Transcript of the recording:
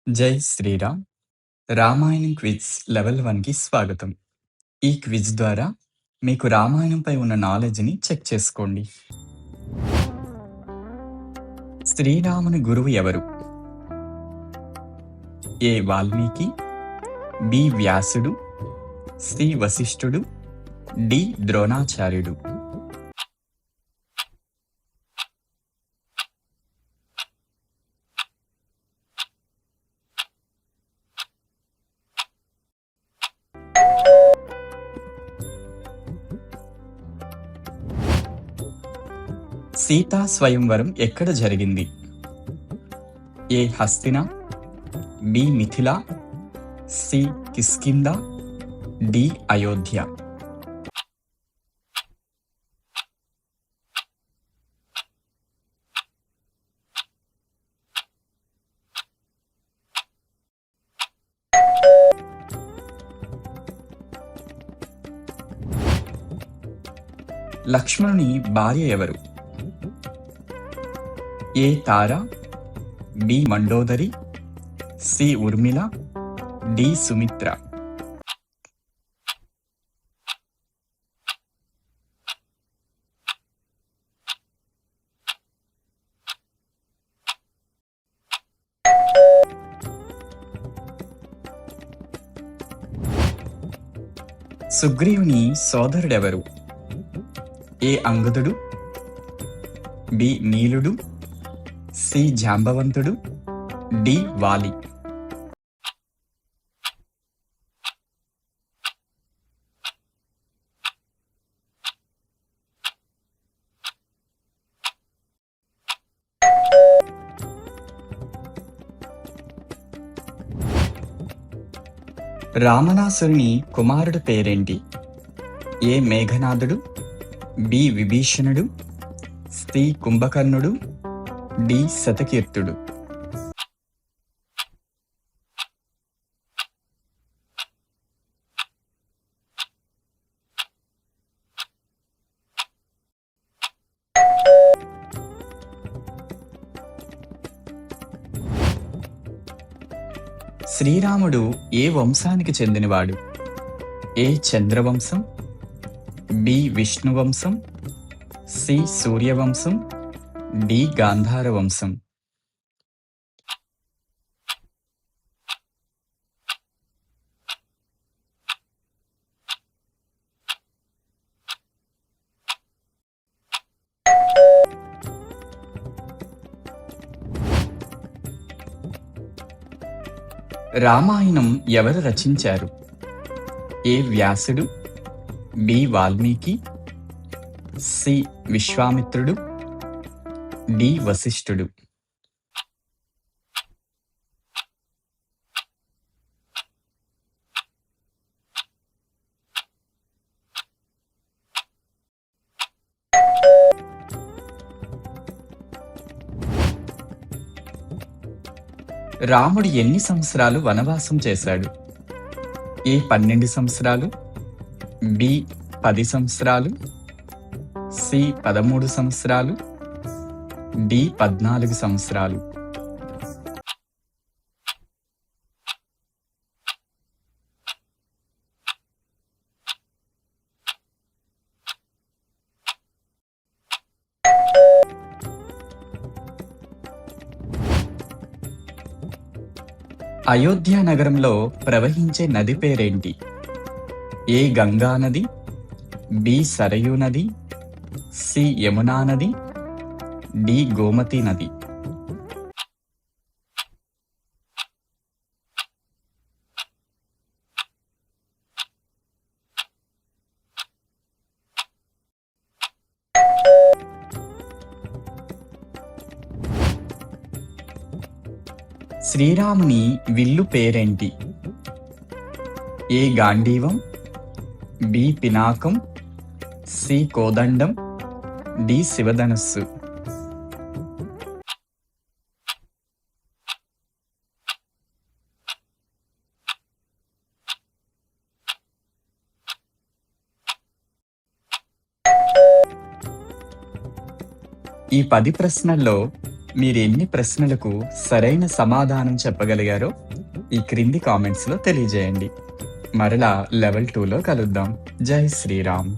జై Sriram! Ramayanam quiz level 1కి స్వాగతం. ఈ క్విజ్ ద్వారా మీకు రామాయణంపై ఉన్న నాలెడ్జ్‌ని చెక్ చేసుకోండి. శ్రీరాముని గురువు ఎవరు? ఏ. వాల్మీకి, బి. వ్యాసుడు, సి. వశిష్ఠుడు, డి. ద్రోణాచార్యుడు. సీతా స్వయంవరం ఎక్కడ జరిగింది? A. Hastina, B. Mithila, C. Kishkindha, D. Ayodhya. లక్ష్మణుని భార్య ఎవరు? A. Tara, B. Mandodari, C. Urmila, D. Sumitra. సుగ్రీవుని సోదరుడెవరు? ఏ. అంగదుడు, బి. నీలుడు, సి. జాంబవంతుడు, డి. వాలి. రామనాసురుని కుమారుడు పేరేంటి? ఏ. మేఘనాథుడు, బి. విభీషణుడు, సి. కుంభకర్ణుడు, డి. శతకీర్తుడు. శ్రీరాముడు ఏ వంశానికి చెందినవాడు? ఏ. చంద్రవంశం, బి. విష్ణువంశం, సి. సూర్యవంశం, డి. గాంధార వంశం. రామాయణం ఎవరు రచించారు? ఏ. వ్యాసుడు, బి. వాల్మీకి, సి. విశ్వామిత్రుడు, డి. వశిష్ఠుడు. రాముడు ఎన్ని సంవత్సరాలు వనవాసం చేశాడు? ఏ. 12 సంవత్సరాలు, బి. 10 సంవత్సరాలు, సి. 13 సంవత్సరాలు, డి. 14 సంవత్సరాలు. అయోధ్య నగరంలో ప్రవహించే నది పేరేంటి? ఏ. గంగా నది, బి. సరయూ నది, సి. యమునా నది, డి. గోమతి నది. శ్రీరాముని విల్లు పేరేంటి? ఏ. గాంధీవం, బి. పినాకం, సి. కోదండం, డి. శివధనుస్సు. ఈ 10 ప్రశ్నల్లో మీరు ఎన్ని ప్రశ్నలకు సరైన సమాధానం చెప్పగలిగారో ఈ క్రింది కామెంట్స్లో తెలియజేయండి. మరలా లెవెల్ 2లో కలుద్దాం. జై శ్రీరామ్.